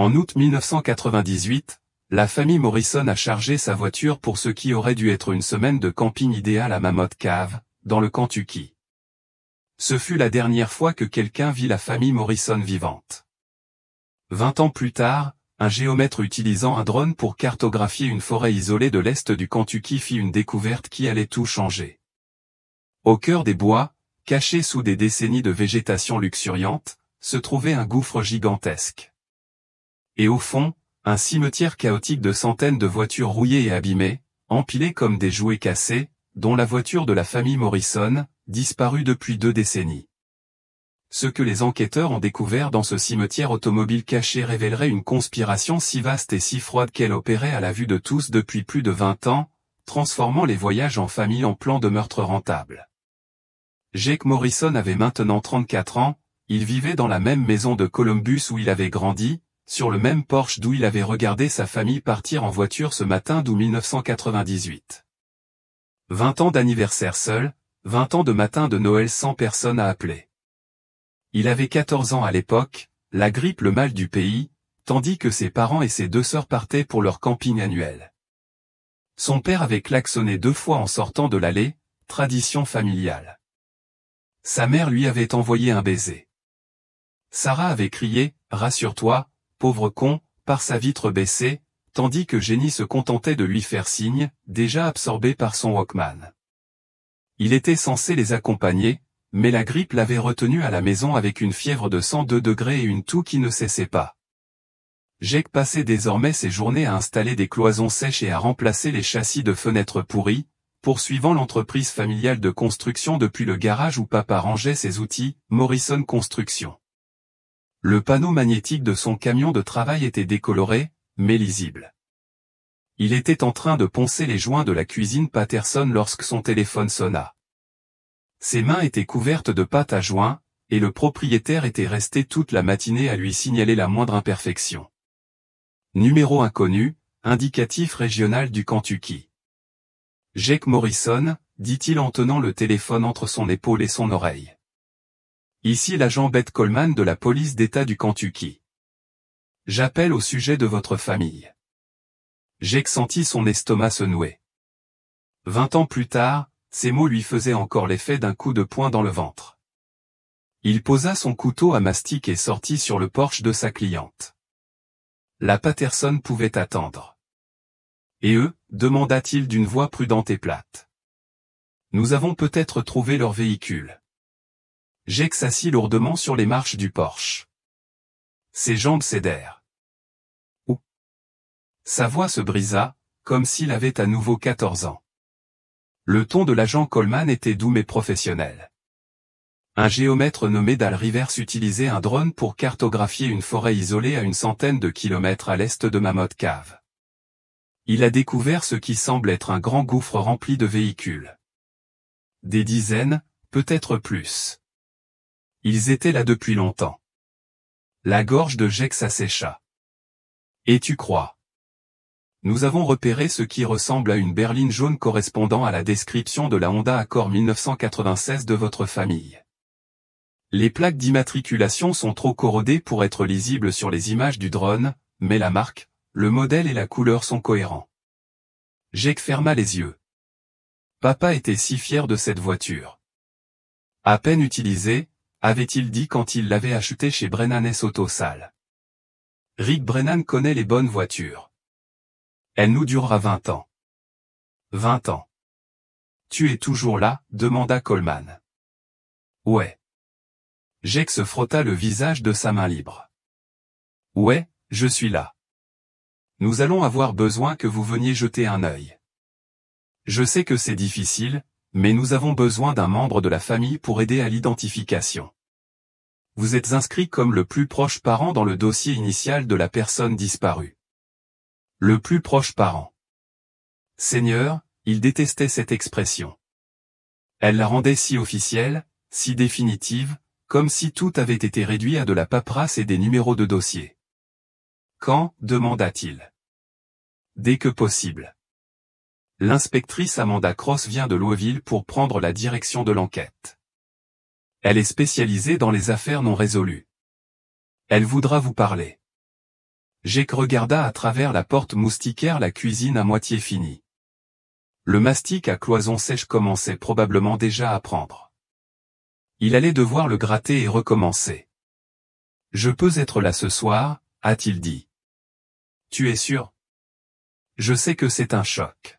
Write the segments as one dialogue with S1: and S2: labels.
S1: En août 1998, la famille Morrison a chargé sa voiture pour ce qui aurait dû être une semaine de camping idéale à Mammoth Cave, dans le Kentucky. Ce fut la dernière fois que quelqu'un vit la famille Morrison vivante. 20 ans plus tard, un géomètre utilisant un drone pour cartographier une forêt isolée de l'est du Kentucky fit une découverte qui allait tout changer. Au cœur des bois, caché sous des décennies de végétation luxuriante, se trouvait un gouffre gigantesque. Et au fond, un cimetière chaotique de centaines de voitures rouillées et abîmées, empilées comme des jouets cassés, dont la voiture de la famille Morrison, disparue depuis 2 décennies. Ce que les enquêteurs ont découvert dans ce cimetière automobile caché révélerait une conspiration si vaste et si froide qu'elle opérait à la vue de tous depuis plus de 20 ans, transformant les voyages en famille en plan de meurtre rentable. Jake Morrison avait maintenant 34 ans, il vivait dans la même maison de Columbus où il avait grandi, sur le même porche d'où il avait regardé sa famille partir en voiture ce matin d'août 1998. 20 ans d'anniversaire seul, 20 ans de matin de Noël sans personne à appeler. Il avait 14 ans à l'époque, la grippe le mal du pays, tandis que ses parents et ses 2 sœurs partaient pour leur camping annuel. Son père avait klaxonné 2 fois en sortant de l'allée, tradition familiale. Sa mère lui avait envoyé un baiser. Sarah avait crié « Rassure-toi, pauvre con », par sa vitre baissée, tandis que Jenny se contentait de lui faire signe, déjà absorbé par son Walkman. Il était censé les accompagner, mais la grippe l'avait retenu à la maison avec une fièvre de 102 degrés et une toux qui ne cessait pas. Jake passait désormais ses journées à installer des cloisons sèches et à remplacer les châssis de fenêtres pourris, poursuivant l'entreprise familiale de construction depuis le garage où papa rangeait ses outils, Morrison Construction. Le panneau magnétique de son camion de travail était décoloré, mais lisible. Il était en train de poncer les joints de la cuisine Patterson lorsque son téléphone sonna. Ses mains étaient couvertes de pâte à joint, et le propriétaire était resté toute la matinée à lui signaler la moindre imperfection. Numéro inconnu, indicatif régional du Kentucky. Jake Morrison, dit-il en tenant le téléphone entre son épaule et son oreille. Ici l'agent Beth Coleman de la police d'État du Kentucky. J'appelle au sujet de votre famille. Jake sentit son estomac se nouer. 20 ans plus tard, ces mots lui faisaient encore l'effet d'un coup de poing dans le ventre. Il posa son couteau à mastic et sortit sur le porche de sa cliente. La Patterson pouvait attendre. Et eux, demanda-t-il d'une voix prudente et plate. Nous avons peut-être trouvé leur véhicule. Jake s'assit lourdement sur les marches du porche. Ses jambes cédèrent. Ouh. Sa voix se brisa, comme s'il avait à nouveau 14 ans. Le ton de l'agent Coleman était doux mais professionnel. Un géomètre nommé Dal Rivers utilisait un drone pour cartographier une forêt isolée à une centaine de kilomètres à l'est de Mammoth Cave. Il a découvert ce qui semble être un grand gouffre rempli de véhicules. Des dizaines, peut-être plus. Ils étaient là depuis longtemps. La gorge de Jake s'assécha. Et tu crois? Nous avons repéré ce qui ressemble à une berline jaune correspondant à la description de la Honda Accord 1996 de votre famille. Les plaques d'immatriculation sont trop corrodées pour être lisibles sur les images du drone, mais la marque, le modèle et la couleur sont cohérents. Jake ferma les yeux. Papa était si fier de cette voiture. À peine utilisée, avait-il dit quand il l'avait achetée chez Brennan S. Auto Sales. Rick Brennan connaît les bonnes voitures. Elle nous durera 20 ans. 20 ans. Tu es toujours là, demanda Coleman. Ouais. Jake se frotta le visage de sa main libre. Ouais, je suis là. Nous allons avoir besoin que vous veniez jeter un œil. Je sais que c'est difficile, mais nous avons besoin d'un membre de la famille pour aider à l'identification. Vous êtes inscrit comme le plus proche parent dans le dossier initial de la personne disparue. Le plus proche parent. Seigneur, il détestait cette expression. Elle la rendait si officielle, si définitive, comme si tout avait été réduit à de la paperasse et des numéros de dossier. Quand, demanda-t-il. Dès que possible. L'inspectrice Amanda Cross vient de Louisville pour prendre la direction de l'enquête. Elle est spécialisée dans les affaires non résolues. Elle voudra vous parler. Jake regarda à travers la porte moustiquaire la cuisine à moitié finie. Le mastic à cloison sèche commençait probablement déjà à prendre. Il allait devoir le gratter et recommencer. « Je peux être là ce soir » a-t-il dit. « Tu es sûr ? Je sais que c'est un choc.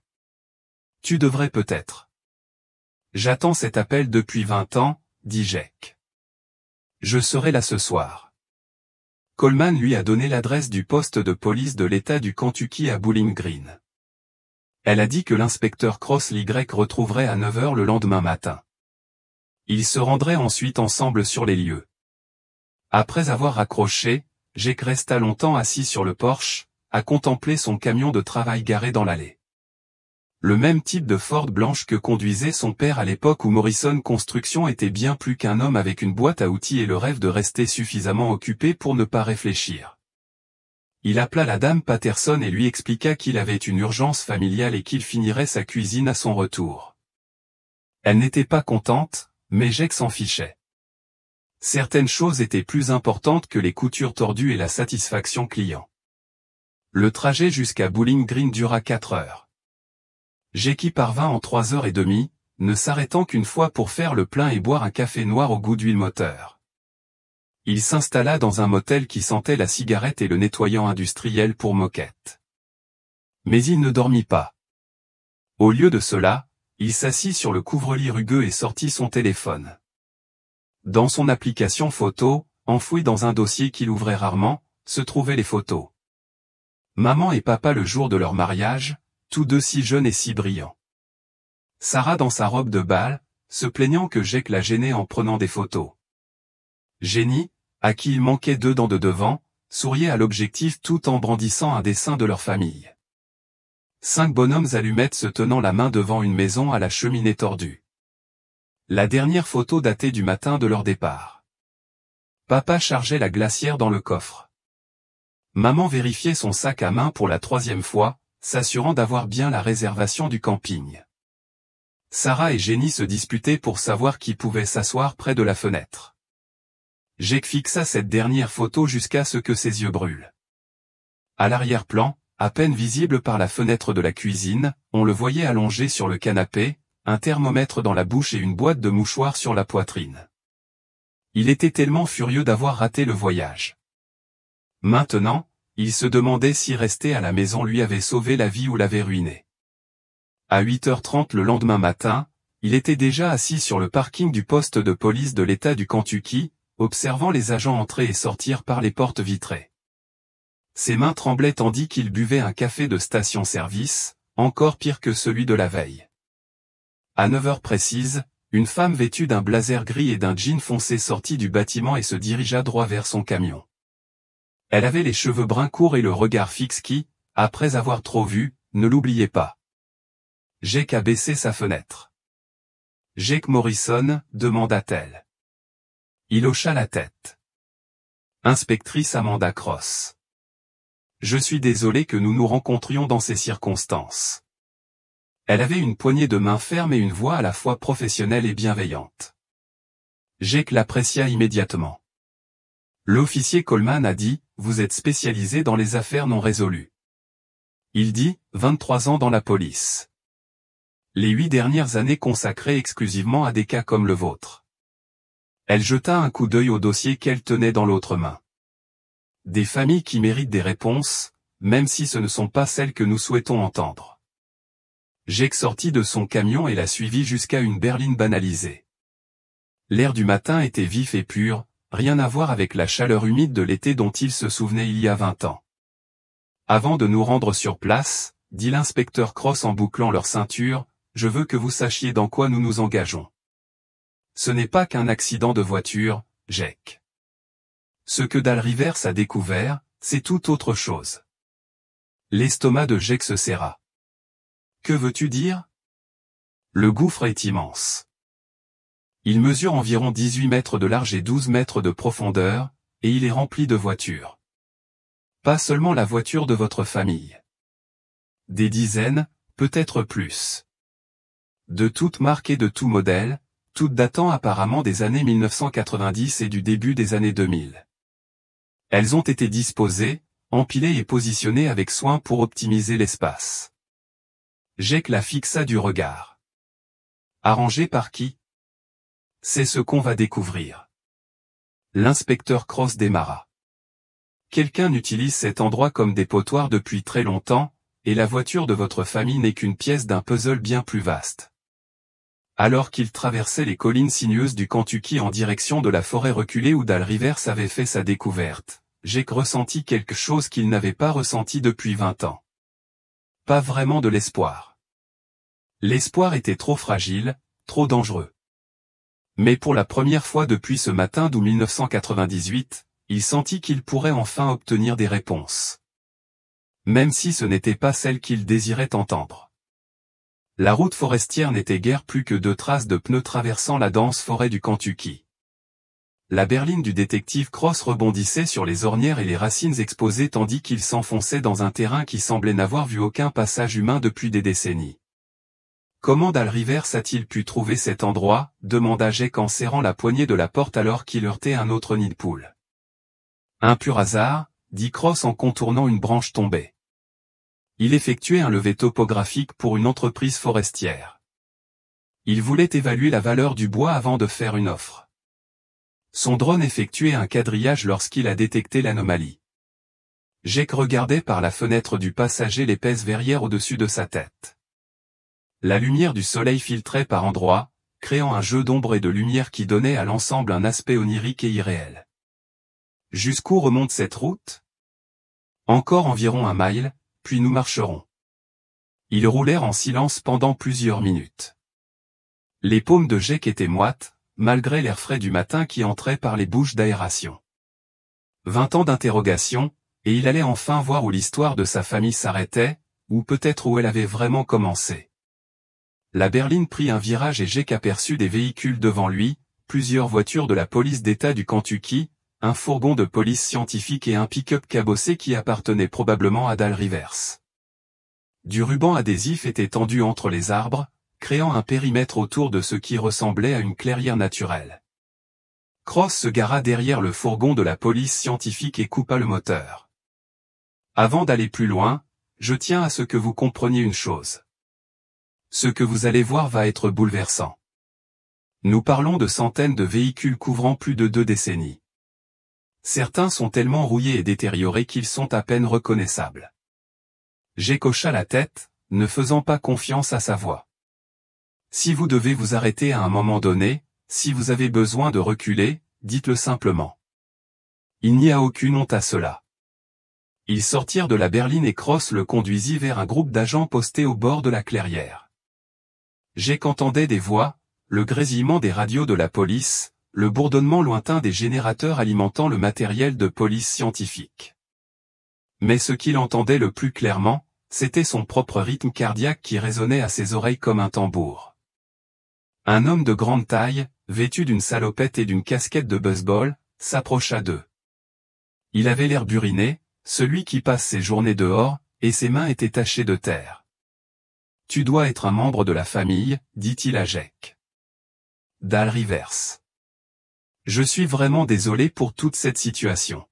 S1: Tu devrais peut-être. » « J'attends cet appel depuis 20 ans, dit Jake. Je serai là ce soir. Coleman lui a donné l'adresse du poste de police de l'État du Kentucky à Bowling Green. Elle a dit que l'inspecteur Cross l'Y retrouverait à 9 h le lendemain matin. Ils se rendraient ensuite ensemble sur les lieux. Après avoir raccroché, Jake resta longtemps assis sur le porche, à contempler son camion de travail garé dans l'allée. Le même type de Ford blanche que conduisait son père à l'époque où Morrison Construction était bien plus qu'un homme avec une boîte à outils et le rêve de rester suffisamment occupé pour ne pas réfléchir. Il appela la dame Patterson et lui expliqua qu'il avait une urgence familiale et qu'il finirait sa cuisine à son retour. Elle n'était pas contente, mais Jake s'en fichait. Certaines choses étaient plus importantes que les coutures tordues et la satisfaction client. Le trajet jusqu'à Bowling Green dura 4 heures. Jake y parvint en 3h30, ne s'arrêtant qu'une fois pour faire le plein et boire un café noir au goût d'huile moteur. Il s'installa dans un motel qui sentait la cigarette et le nettoyant industriel pour moquette. Mais il ne dormit pas. Au lieu de cela, il s'assit sur le couvre-lit rugueux et sortit son téléphone. Dans son application photo, enfouie dans un dossier qu'il ouvrait rarement, se trouvaient les photos. Maman et papa le jour de leur mariage, tous deux si jeunes et si brillants. Sarah dans sa robe de bal, se plaignant que Jake la gênait en prenant des photos. Jenny, à qui il manquait 2 dents de devant, souriait à l'objectif tout en brandissant un dessin de leur famille. 5 bonhommes allumettes se tenant la main devant une maison à la cheminée tordue. La dernière photo datait du matin de leur départ. Papa chargeait la glacière dans le coffre. Maman vérifiait son sac à main pour la 3e fois, s'assurant d'avoir bien la réservation du camping. Sarah et Jenny se disputaient pour savoir qui pouvait s'asseoir près de la fenêtre. Jake fixa cette dernière photo jusqu'à ce que ses yeux brûlent. À l'arrière-plan, à peine visible par la fenêtre de la cuisine, on le voyait allongé sur le canapé, un thermomètre dans la bouche et une boîte de mouchoirs sur la poitrine. Il était tellement furieux d'avoir raté le voyage. Maintenant, il se demandait si rester à la maison lui avait sauvé la vie ou l'avait ruiné. À 8h30 le lendemain matin, il était déjà assis sur le parking du poste de police de l'État du Kentucky, observant les agents entrer et sortir par les portes vitrées. Ses mains tremblaient tandis qu'il buvait un café de station-service, encore pire que celui de la veille. À 9 h précises, une femme vêtue d'un blazer gris et d'un jean foncé sortit du bâtiment et se dirigea droit vers son camion. Elle avait les cheveux bruns courts et le regard fixe qui, après avoir trop vu, ne l'oubliait pas. Jake a baissé sa fenêtre. « Jake Morrison » demanda-t-elle. Il hocha la tête. « Inspectrice Amanda Cross. Je suis désolé que nous nous rencontrions dans ces circonstances. » Elle avait une poignée de main ferme et une voix à la fois professionnelle et bienveillante. Jake l'apprécia immédiatement. L'officier Coleman a dit, « Vous êtes spécialisé dans les affaires non résolues. » Il dit, « 23 ans dans la police. Les 8 dernières années consacrées exclusivement à des cas comme le vôtre. » Elle jeta un coup d'œil au dossier qu'elle tenait dans l'autre main. Des familles qui méritent des réponses, même si ce ne sont pas celles que nous souhaitons entendre. Jake sortit de son camion et la suivit jusqu'à une berline banalisée. L'air du matin était vif et pur, rien à voir avec la chaleur humide de l'été dont il se souvenait il y a 20 ans. « Avant de nous rendre sur place, » dit l'inspecteur Cross en bouclant leur ceinture, « je veux que vous sachiez dans quoi nous nous engageons. Ce n'est pas qu'un accident de voiture, Jake. Ce que Dal Rivers a découvert, c'est tout autre chose. » L'estomac de Jake se serra. « Que veux-tu dire ? » Le gouffre est immense. Il mesure environ 18 mètres de large et 12 mètres de profondeur, et il est rempli de voitures. Pas seulement la voiture de votre famille. Des dizaines, peut-être plus. De toutes marques et de tout modèle, toutes datant apparemment des années 1990 et du début des années 2000. Elles ont été disposées, empilée et positionnée avec soin pour optimiser l'espace. Jake la fixa du regard. Arrangée par qui? C'est ce qu'on va découvrir. L'inspecteur Cross démarra. Quelqu'un utilise cet endroit comme dépotoir depuis très longtemps, et la voiture de votre famille n'est qu'une pièce d'un puzzle bien plus vaste. Alors qu'il traversait les collines sinueuses du Kentucky en direction de la forêt reculée où Dale Rivers avait fait sa découverte, Jake ressentit quelque chose qu'il n'avait pas ressenti depuis 20 ans. Pas vraiment de l'espoir. L'espoir était trop fragile, trop dangereux. Mais pour la première fois depuis ce matin d'août 1998, il sentit qu'il pourrait enfin obtenir des réponses. Même si ce n'était pas celle qu'il désirait entendre. La route forestière n'était guère plus que 2 traces de pneus traversant la dense forêt du Kentucky. La berline du détective Cross rebondissait sur les ornières et les racines exposées tandis qu'il s'enfonçait dans un terrain qui semblait n'avoir vu aucun passage humain depuis des décennies. Comment Dale Rivers a-t-il pu trouver cet endroit? Demanda Jake en serrant la poignée de la porte alors qu'il heurtait un autre nid de poule. Un pur hasard, dit Cross en contournant une branche tombée. Il effectuait un levé topographique pour une entreprise forestière. Il voulait évaluer la valeur du bois avant de faire une offre. Son drone effectuait un quadrillage lorsqu'il a détecté l'anomalie. Jake regardait par la fenêtre du passager l'épaisse verrière au-dessus de sa tête. La lumière du soleil filtrait par endroits, créant un jeu d'ombre et de lumière qui donnait à l'ensemble un aspect onirique et irréel. Jusqu'où remonte cette route? Encore environ 1 mile, puis nous marcherons. Ils roulèrent en silence pendant plusieurs minutes. Les paumes de Jake étaient moites, malgré l'air frais du matin qui entrait par les bouches d'aération. 20 ans d'interrogation, et il allait enfin voir où l'histoire de sa famille s'arrêtait, ou peut-être où elle avait vraiment commencé. La berline prit un virage et Jake aperçut des véhicules devant lui, plusieurs voitures de la police d'État du Kentucky, un fourgon de police scientifique et un pick-up cabossé qui appartenait probablement à Dale Rivers. Du ruban adhésif était tendu entre les arbres, créant un périmètre autour de ce qui ressemblait à une clairière naturelle. Cross se gara derrière le fourgon de la police scientifique et coupa le moteur. Avant d'aller plus loin, je tiens à ce que vous compreniez une chose. Ce que vous allez voir va être bouleversant. Nous parlons de centaines de véhicules couvrant plus de 2 décennies. Certains sont tellement rouillés et détériorés qu'ils sont à peine reconnaissables. Jake hocha la tête, ne faisant pas confiance à sa voix. Si vous devez vous arrêter à un moment donné, si vous avez besoin de reculer, dites-le simplement. Il n'y a aucune honte à cela. Ils sortirent de la berline et Cross le conduisit vers un groupe d'agents postés au bord de la clairière. Jake entendait des voix, le grésillement des radios de la police, le bourdonnement lointain des générateurs alimentant le matériel de police scientifique. Mais ce qu'il entendait le plus clairement, c'était son propre rythme cardiaque qui résonnait à ses oreilles comme un tambour. Un homme de grande taille, vêtu d'une salopette et d'une casquette de baseball, s'approcha d'eux. Il avait l'air d'uriner, celui qui passe ses journées dehors, et ses mains étaient tachées de terre. « Tu dois être un membre de la famille, dit-il à Jake. Dale Rivers. Je suis vraiment désolé pour toute cette situation.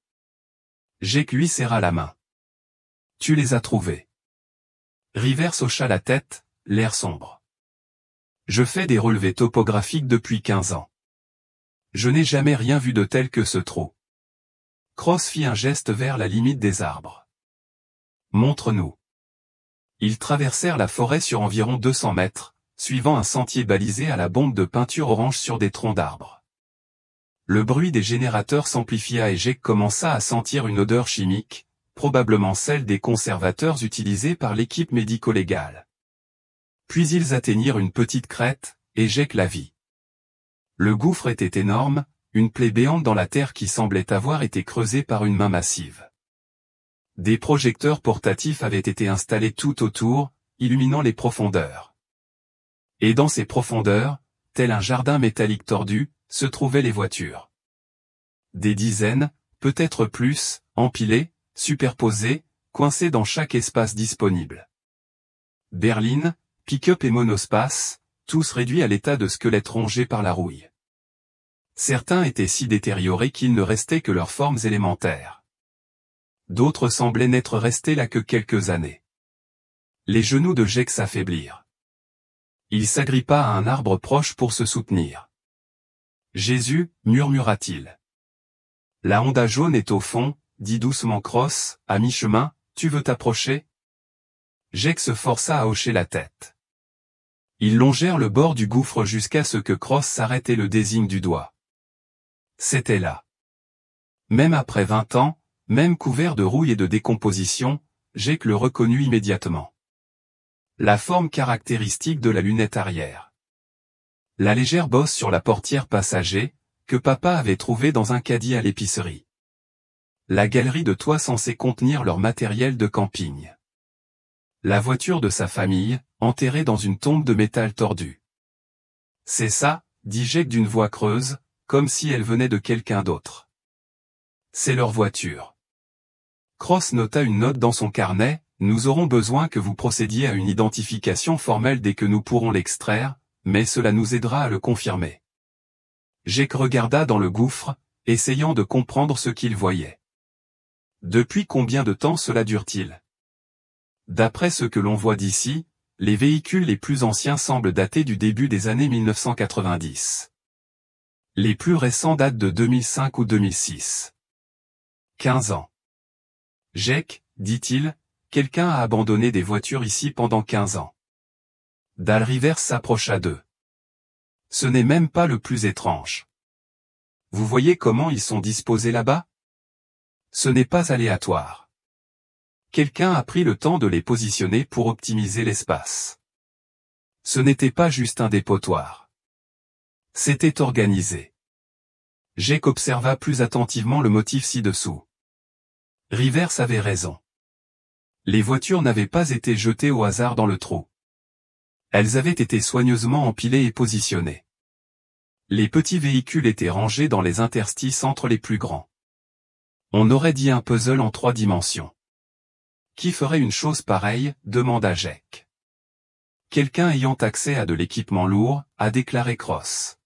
S1: Jake lui serra la main. Tu les as trouvés. Rivers hocha la tête, l'air sombre. Je fais des relevés topographiques depuis 15 ans. Je n'ai jamais rien vu de tel que ce trou. Cross fit un geste vers la limite des arbres. Montre-nous. Ils traversèrent la forêt sur environ 200 mètres, suivant un sentier balisé à la bombe de peinture orange sur des troncs d'arbres. Le bruit des générateurs s'amplifia et Jake commença à sentir une odeur chimique, probablement celle des conservateurs utilisés par l'équipe médico-légale. Puis ils atteignirent une petite crête, et Jake la vit. Le gouffre était énorme, une plaie béante dans la terre qui semblait avoir été creusée par une main massive. Des projecteurs portatifs avaient été installés tout autour, illuminant les profondeurs. Et dans ces profondeurs, tel un jardin métallique tordu, se trouvaient les voitures. Des dizaines, peut-être plus, empilées, superposées, coincées dans chaque espace disponible. Berlines, pick-up et monospace, tous réduits à l'état de squelettes rongés par la rouille. Certains étaient si détériorés qu'il ne restait que leurs formes élémentaires. d'autres semblaient n'être restés là que quelques années. Les genoux de Jake s'affaiblirent. Il s'agrippa à un arbre proche pour se soutenir. « Jésus, murmura-t-il. La Honda jaune est au fond, dit doucement Cross, à mi-chemin, tu veux t'approcher ? Jake se força à hocher la tête. Ils longèrent le bord du gouffre jusqu'à ce que Cross s'arrête et le désigne du doigt. C'était là. Même après 20 ans, même couvert de rouille et de décomposition, Jake le reconnut immédiatement. La forme caractéristique de la lunette arrière. La légère bosse sur la portière passager, que papa avait trouvée dans un caddie à l'épicerie. La galerie de toit censée contenir leur matériel de camping. La voiture de sa famille, enterrée dans une tombe de métal tordu. « C'est ça, dit Jake d'une voix creuse, comme si elle venait de quelqu'un d'autre. C'est leur voiture. Cross nota une note dans son carnet, nous aurons besoin que vous procédiez à une identification formelle dès que nous pourrons l'extraire, mais cela nous aidera à le confirmer. Jake regarda dans le gouffre, essayant de comprendre ce qu'il voyait. Depuis combien de temps cela dure-t-il ? D'après ce que l'on voit d'ici, les véhicules les plus anciens semblent dater du début des années 1990. Les plus récents datent de 2005 ou 2006. 15 ans. Jake, dit-il, quelqu'un a abandonné des voitures ici pendant 15 ans. Dal Rivers s'approcha d'eux. Ce n'est même pas le plus étrange. Vous voyez comment ils sont disposés là-bas ? Ce n'est pas aléatoire. Quelqu'un a pris le temps de les positionner pour optimiser l'espace. Ce n'était pas juste un dépotoir. C'était organisé. Jake observa plus attentivement le motif ci-dessous. Rivers avait raison. Les voitures n'avaient pas été jetées au hasard dans le trou. Elles avaient été soigneusement empilées et positionnées. Les petits véhicules étaient rangés dans les interstices entre les plus grands. On aurait dit un puzzle en 3 dimensions. Qui ferait une chose pareille, demanda Jake. Quelqu'un ayant accès à de l'équipement lourd, a déclaré Cross.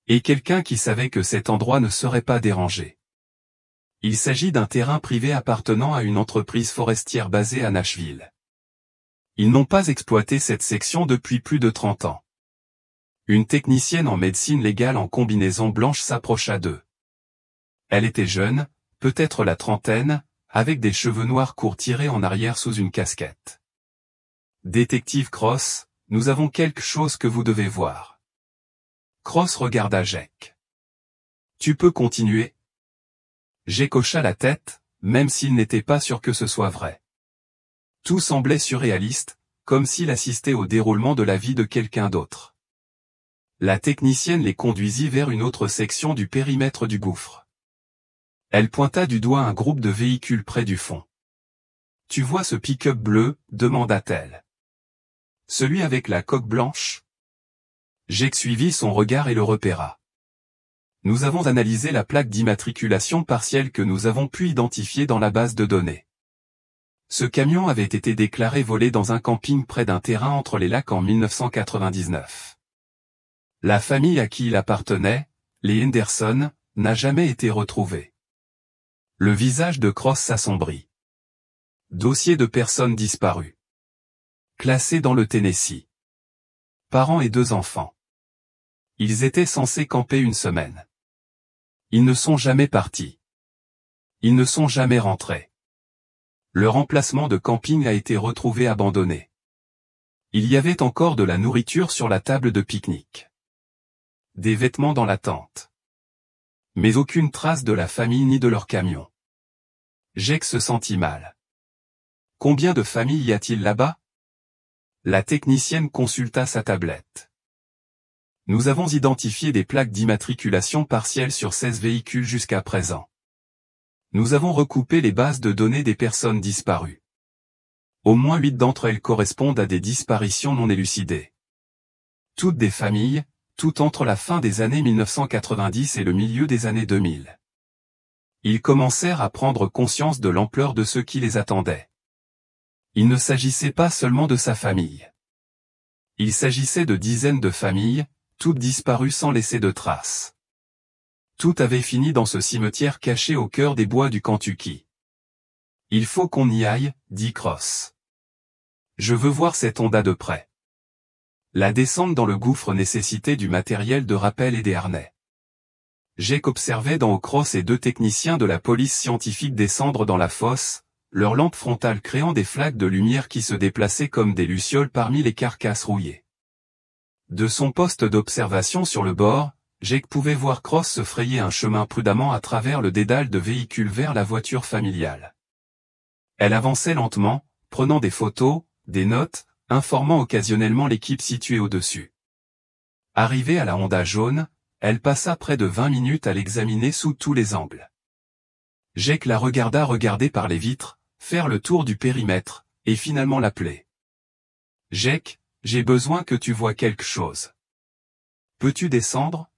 S1: Et quelqu'un qui savait que cet endroit ne serait pas dérangé. Il s'agit d'un terrain privé appartenant à une entreprise forestière basée à Nashville. Ils n'ont pas exploité cette section depuis plus de 30 ans. Une technicienne en médecine légale en combinaison blanche s'approcha d'eux. Elle était jeune, peut-être la trentaine, avec des cheveux noirs courts tirés en arrière sous une casquette. Détective Cross, nous avons quelque chose que vous devez voir. Cross regarda Jake. Tu peux continuer ? Jake hocha la tête, même s'il n'était pas sûr que ce soit vrai. Tout semblait surréaliste, comme s'il assistait au déroulement de la vie de quelqu'un d'autre. La technicienne les conduisit vers une autre section du périmètre du gouffre. Elle pointa du doigt un groupe de véhicules près du fond. « Tu vois ce pick-up bleu ?» demanda-t-elle. « Celui avec la coque blanche ?» Jake suivit son regard et le repéra. « Nous avons analysé la plaque d'immatriculation partielle que nous avons pu identifier dans la base de données. Ce camion avait été déclaré volé dans un camping près d'un terrain entre les lacs en 1999. La famille à qui il appartenait, les Henderson, n'a jamais été retrouvée. » Le visage de Cross s'assombrit. Dossier de personnes disparues. Classé dans le Tennessee. Parents et 2 enfants. Ils étaient censés camper une semaine. Ils ne sont jamais partis. Ils ne sont jamais rentrés. Leur emplacement de camping a été retrouvé abandonné. Il y avait encore de la nourriture sur la table de pique-nique. Des vêtements dans la tente. Mais aucune trace de la famille ni de leur camion. Jake se sentit mal. Combien de familles y a-t-il là-bas ? La technicienne consulta sa tablette. Nous avons identifié des plaques d'immatriculation partielle sur 16 véhicules jusqu'à présent. Nous avons recoupé les bases de données des personnes disparues. Au moins 8 d'entre elles correspondent à des disparitions non élucidées. Toutes des familles, tout entre la fin des années 1990 et le milieu des années 2000. Ils commencèrent à prendre conscience de l'ampleur de ce qui les attendait. Il ne s'agissait pas seulement de sa famille. Il s'agissait de dizaines de familles, toutes disparues sans laisser de traces. Tout avait fini dans ce cimetière caché au cœur des bois du Kentucky. Il faut qu'on y aille, dit Cross. Je veux voir cette Honda de près. La descente dans le gouffre nécessitait du matériel de rappel et des harnais. Jake observait d'en haut Cross et 2 techniciens de la police scientifique descendre dans la fosse, leurs lampes frontales créant des flaques de lumière qui se déplaçaient comme des lucioles parmi les carcasses rouillées. De son poste d'observation sur le bord, Jake pouvait voir Cross se frayer un chemin prudemment à travers le dédale de véhicules vers la voiture familiale. Elle avançait lentement, prenant des photos, des notes, informant occasionnellement l'équipe située au-dessus. Arrivée à la Honda jaune, elle passa près de 20 minutes à l'examiner sous tous les angles. Jake la regarda regarder par les vitres, faire le tour du périmètre, et finalement l'appeler. « Jake, j'ai besoin que tu vois quelque chose. Peux-tu descendre ?»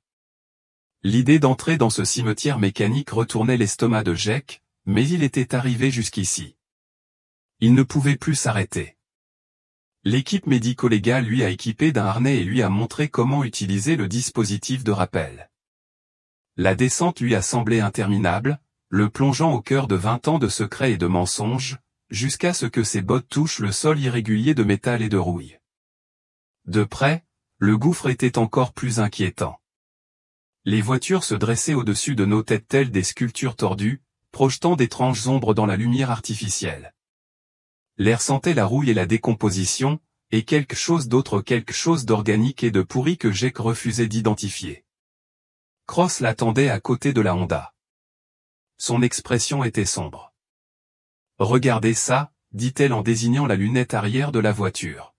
S1: L'idée d'entrer dans ce cimetière mécanique retournait l'estomac de Jake, mais il était arrivé jusqu'ici. Il ne pouvait plus s'arrêter. L'équipe médico-légale lui a équipé d'un harnais et lui a montré comment utiliser le dispositif de rappel. La descente lui a semblé interminable, le plongeant au cœur de 20 ans de secrets et de mensonges, jusqu'à ce que ses bottes touchent le sol irrégulier de métal et de rouille. De près, le gouffre était encore plus inquiétant. Les voitures se dressaient au-dessus de nos têtes telles des sculptures tordues, projetant d'étranges ombres dans la lumière artificielle. L'air sentait la rouille et la décomposition, et quelque chose d'autre, quelque chose d'organique et de pourri que Jake refusait d'identifier. Cross l'attendait à côté de la Honda. Son expression était sombre. « Regardez ça », dit-elle en désignant la lunette arrière de la voiture.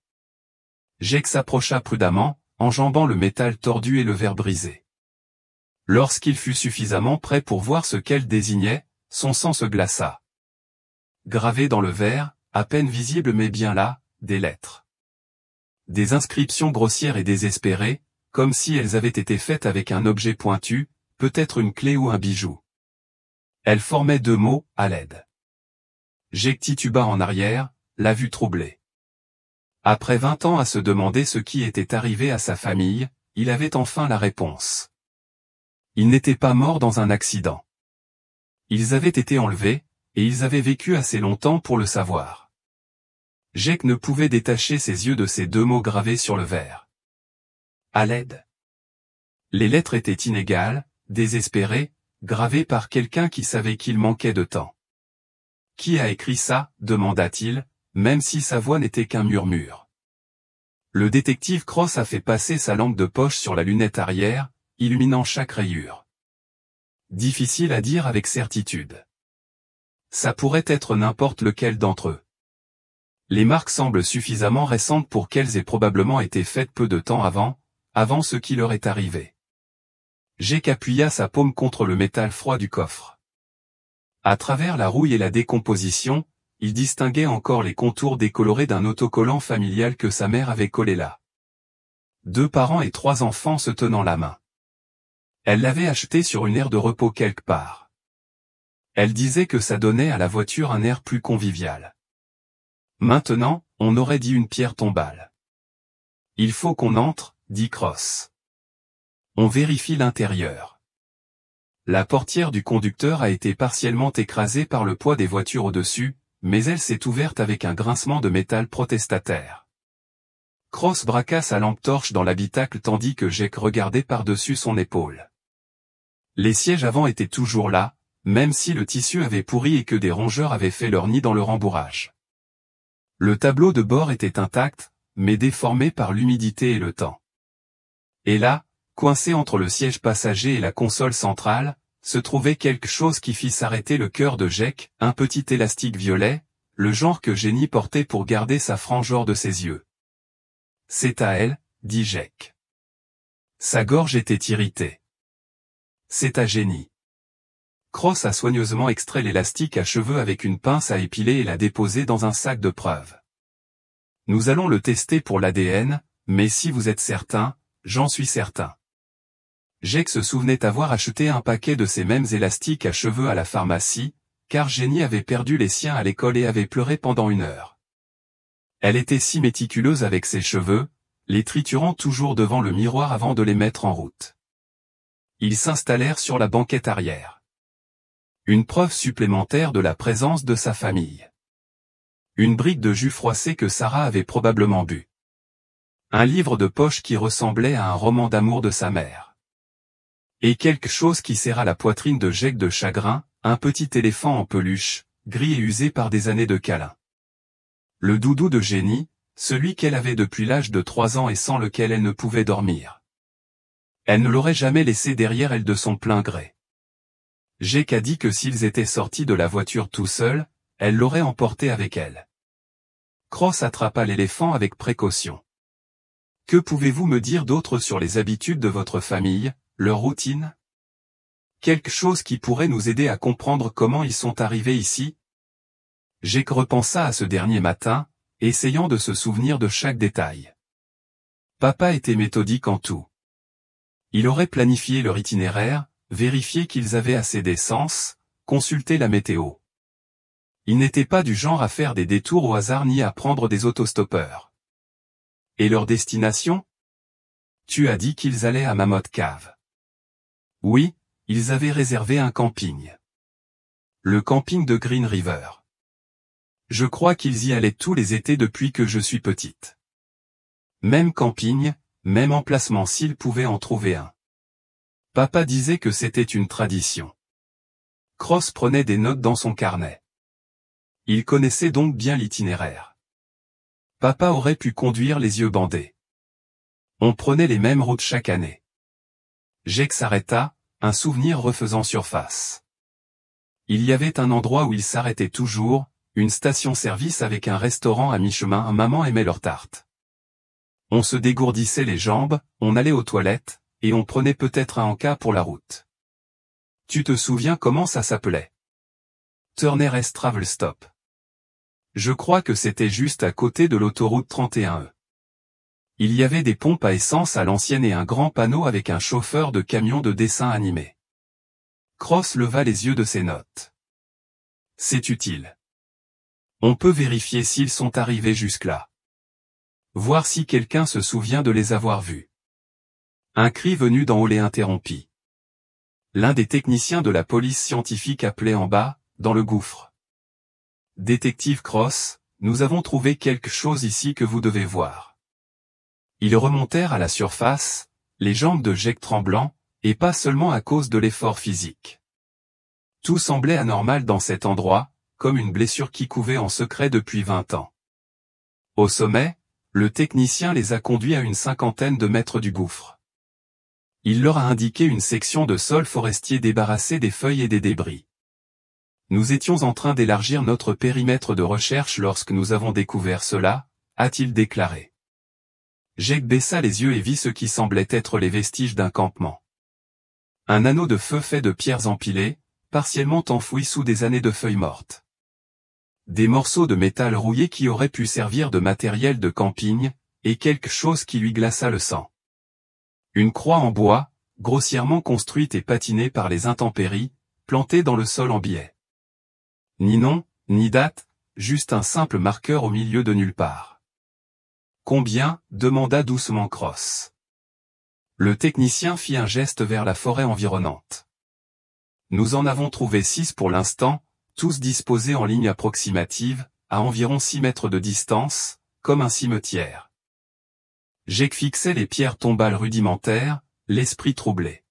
S1: Jake s'approcha prudemment, enjambant le métal tordu et le verre brisé. Lorsqu'il fut suffisamment près pour voir ce qu'elle désignait, son sang se glaça. Gravé dans le verre, à peine visible mais bien là, des lettres. Des inscriptions grossières et désespérées, comme si elles avaient été faites avec un objet pointu, peut-être une clé ou un bijou. Elles formaient 2 mots, à l'aide. Jake tituba en arrière, la vue troublée. Après 20 ans à se demander ce qui était arrivé à sa famille, il avait enfin la réponse. Ils n'étaient pas morts dans un accident. Ils avaient été enlevés, et ils avaient vécu assez longtemps pour le savoir. Jake ne pouvait détacher ses yeux de ces 2 mots gravés sur le verre. À l'aide. Les lettres étaient inégales, désespérées, gravées par quelqu'un qui savait qu'il manquait de temps. « Qui a écrit ça ?» demanda-t-il, même si sa voix n'était qu'un murmure. Le détective Cross a fait passer sa lampe de poche sur la lunette arrière, illuminant chaque rayure. Difficile à dire avec certitude. Ça pourrait être n'importe lequel d'entre eux. Les marques semblent suffisamment récentes pour qu'elles aient probablement été faites peu de temps avant ce qui leur est arrivé. Jake appuya sa paume contre le métal froid du coffre. À travers la rouille et la décomposition, il distinguait encore les contours décolorés d'un autocollant familial que sa mère avait collé là. 2 parents et 3 enfants se tenant la main. Elle l'avait acheté sur une aire de repos quelque part. Elle disait que ça donnait à la voiture un air plus convivial. Maintenant, on aurait dit une pierre tombale. « Il faut qu'on entre », dit Cross. On vérifie l'intérieur. La portière du conducteur a été partiellement écrasée par le poids des voitures au-dessus, mais elle s'est ouverte avec un grincement de métal protestataire. Cross braqua sa lampe torche dans l'habitacle tandis que Jake regardait par-dessus son épaule. Les sièges avant étaient toujours là, même si le tissu avait pourri et que des rongeurs avaient fait leur nid dans le rembourrage. Le tableau de bord était intact, mais déformé par l'humidité et le temps. Et là, coincé entre le siège passager et la console centrale, se trouvait quelque chose qui fit s'arrêter le cœur de Jake, un petit élastique violet, le genre que Jenny portait pour garder sa frange hors de ses yeux. « C'est à elle », dit Jake. Sa gorge était irritée. « C'est à Jenny. » Cross a soigneusement extrait l'élastique à cheveux avec une pince à épiler et l'a déposé dans un sac de preuves. « Nous allons le tester pour l'ADN, mais si vous êtes certain, j'en suis certain. » Jake se souvenait avoir acheté un paquet de ces mêmes élastiques à cheveux à la pharmacie, car Jenny avait perdu les siens à l'école et avait pleuré pendant 1 heure. Elle était si méticuleuse avec ses cheveux, les triturant toujours devant le miroir avant de les mettre en route. Ils s'installèrent sur la banquette arrière. Une preuve supplémentaire de la présence de sa famille. Une brique de jus froissé que Sarah avait probablement bu. Un livre de poche qui ressemblait à un roman d'amour de sa mère. Et quelque chose qui serra la poitrine de Jake de chagrin, un petit éléphant en peluche, gris et usé par des années de câlins. Le doudou de Jenny, celui qu'elle avait depuis l'âge de 3 ans et sans lequel elle ne pouvait dormir. Elle ne l'aurait jamais laissé derrière elle de son plein gré. Jake a dit que s'ils étaient sortis de la voiture tout seuls, elle l'aurait emporté avec elle. Cross attrapa l'éléphant avec précaution. Que pouvez-vous me dire d'autre sur les habitudes de votre famille, leur routine? Quelque chose qui pourrait nous aider à comprendre comment ils sont arrivés ici? Jake repensa à ce dernier matin, essayant de se souvenir de chaque détail. Papa était méthodique en tout. Il aurait planifié leur itinéraire, vérifié qu'ils avaient assez d'essence, consulté la météo. Il n'était pas du genre à faire des détours au hasard ni à prendre des autostoppeurs. Et leur destination? Tu as dit qu'ils allaient à Mammoth Cave. Oui, ils avaient réservé un camping. Le camping de Green River. Je crois qu'ils y allaient tous les étés depuis que je suis petite. Même camping, même emplacement s'ils pouvaient en trouver un. Papa disait que c'était une tradition. Cross prenait des notes dans son carnet. Il connaissait donc bien l'itinéraire. Papa aurait pu conduire les yeux bandés. On prenait les mêmes routes chaque année. Jake s'arrêta, un souvenir refaisant surface. Il y avait un endroit où il s'arrêtait toujours, une station-service avec un restaurant à mi-chemin. Maman aimait leurs tartes. On se dégourdissait les jambes, on allait aux toilettes, et on prenait peut-être un encas pour la route. Tu te souviens comment ça s'appelait? Turner S Travel Stop. Je crois que c'était juste à côté de l'autoroute 31E. Il y avait des pompes à essence à l'ancienne et un grand panneau avec un chauffeur de camion de dessin animé. Cross leva les yeux de ses notes. C'est utile. On peut vérifier s'ils sont arrivés jusque-là. Voir si quelqu'un se souvient de les avoir vus. Un cri venu d'en haut les interrompit. L'un des techniciens de la police scientifique appelait en bas, dans le gouffre. Détective Cross, nous avons trouvé quelque chose ici que vous devez voir. Ils remontèrent à la surface, les jambes de Jake tremblant, et pas seulement à cause de l'effort physique. Tout semblait anormal dans cet endroit, comme une blessure qui couvait en secret depuis 20 ans. Au sommet, le technicien les a conduits à une 50aine de mètres du gouffre. Il leur a indiqué une section de sol forestier débarrassée des feuilles et des débris. Nous étions en train d'élargir notre périmètre de recherche lorsque nous avons découvert cela, a-t-il déclaré. Jake baissa les yeux et vit ce qui semblait être les vestiges d'un campement. Un anneau de feu fait de pierres empilées, partiellement enfouies sous des années de feuilles mortes. Des morceaux de métal rouillé qui auraient pu servir de matériel de camping, et quelque chose qui lui glaça le sang. Une croix en bois, grossièrement construite et patinée par les intempéries, plantée dans le sol en biais. Ni nom, ni date, juste un simple marqueur au milieu de nulle part. Combien? Demanda doucement Cross. Le technicien fit un geste vers la forêt environnante. Nous en avons trouvé 6 pour l'instant, tous disposés en ligne approximative, à environ 6 mètres de distance, comme un cimetière. Jake fixait les pierres tombales rudimentaires, l'esprit troublé.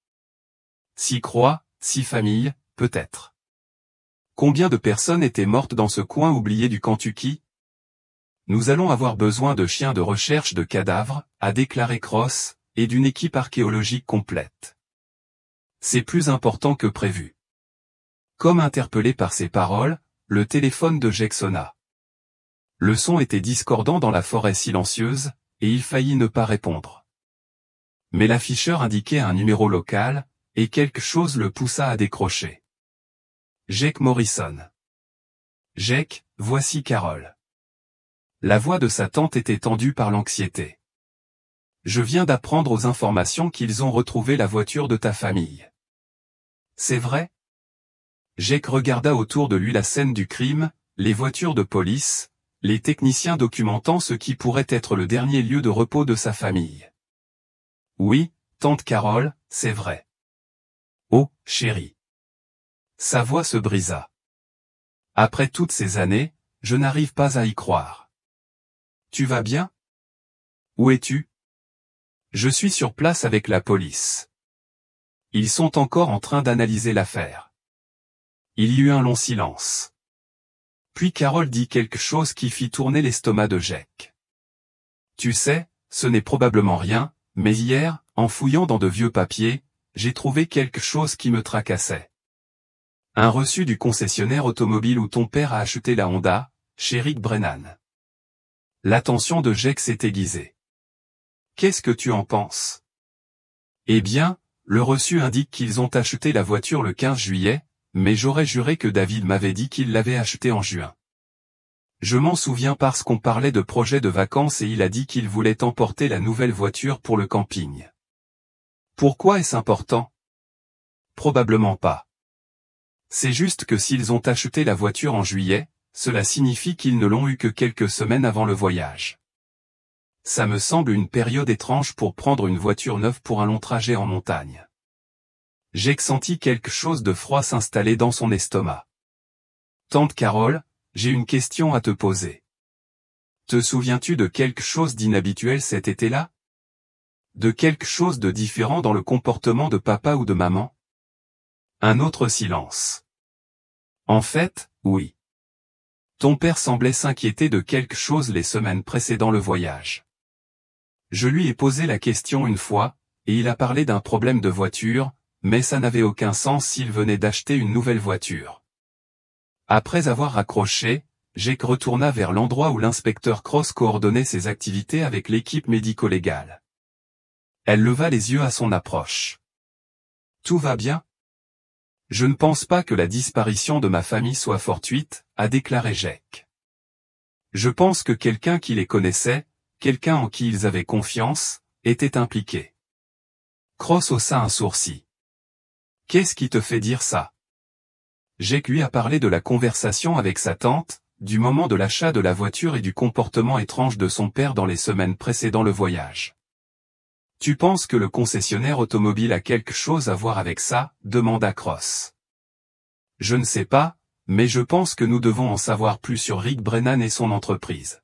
S1: 6 croix, 6 familles, peut-être. Combien de personnes étaient mortes dans ce coin oublié du Kentucky? Nous allons avoir besoin de chiens de recherche de cadavres, a déclaré Cross, et d'une équipe archéologique complète. C'est plus important que prévu. Comme interpellé par ces paroles, le téléphone de Jake sonna. Le son était discordant dans la forêt silencieuse, et il faillit ne pas répondre. Mais l'afficheur indiquait un numéro local, et quelque chose le poussa à décrocher. Jake Morrison. Jake, voici Carol. La voix de sa tante était tendue par l'anxiété. Je viens d'apprendre aux informations qu'ils ont retrouvé la voiture de ta famille. C'est vrai? Jake regarda autour de lui la scène du crime, les voitures de police, les techniciens documentant ce qui pourrait être le dernier lieu de repos de sa famille. Oui, tante Carol, c'est vrai. Oh, chérie. Sa voix se brisa. Après toutes ces années, je n'arrive pas à y croire. Tu vas bien? Où es-tu? Je suis sur place avec la police. Ils sont encore en train d'analyser l'affaire. Il y eut un long silence. Puis Carole dit quelque chose qui fit tourner l'estomac de Jake. Tu sais, ce n'est probablement rien, mais hier, en fouillant dans de vieux papiers, j'ai trouvé quelque chose qui me tracassait. Un reçu du concessionnaire automobile où ton père a acheté la Honda, chez Rick Brennan. L'attention de Jake s'est aiguisée. Qu'est-ce que tu en penses? Eh bien, le reçu indique qu'ils ont acheté la voiture le 15 juillet, mais j'aurais juré que David m'avait dit qu'il l'avait achetée en juin. Je m'en souviens parce qu'on parlait de projet de vacances et il a dit qu'il voulait emporter la nouvelle voiture pour le camping. Pourquoi est-ce important? Probablement pas. C'est juste que s'ils ont acheté la voiture en juillet, cela signifie qu'ils ne l'ont eu que quelques semaines avant le voyage. Ça me semble une période étrange pour prendre une voiture neuve pour un long trajet en montagne. J'ai senti quelque chose de froid s'installer dans son estomac. Tante Carole, j'ai une question à te poser. Te souviens-tu de quelque chose d'inhabituel cet été-là? De quelque chose de différent dans le comportement de papa ou de maman? Un autre silence. En fait, oui. Ton père semblait s'inquiéter de quelque chose les semaines précédant le voyage. Je lui ai posé la question une fois, et il a parlé d'un problème de voiture, mais ça n'avait aucun sens s'il venait d'acheter une nouvelle voiture. Après avoir raccroché, Jake retourna vers l'endroit où l'inspecteur Cross coordonnait ses activités avec l'équipe médico-légale. Elle leva les yeux à son approche. Tout va bien? Je ne pense pas que la disparition de ma famille soit fortuite, a déclaré Jake. Je pense que quelqu'un qui les connaissait, quelqu'un en qui ils avaient confiance, était impliqué. Cross haussa un sourcil. Qu'est-ce qui te fait dire ça? Jake lui a parlé de la conversation avec sa tante, du moment de l'achat de la voiture et du comportement étrange de son père dans les semaines précédant le voyage. Tu penses que le concessionnaire automobile a quelque chose à voir avec ça? Demanda Cross. Je ne sais pas, mais je pense que nous devons en savoir plus sur Rick Brennan et son entreprise.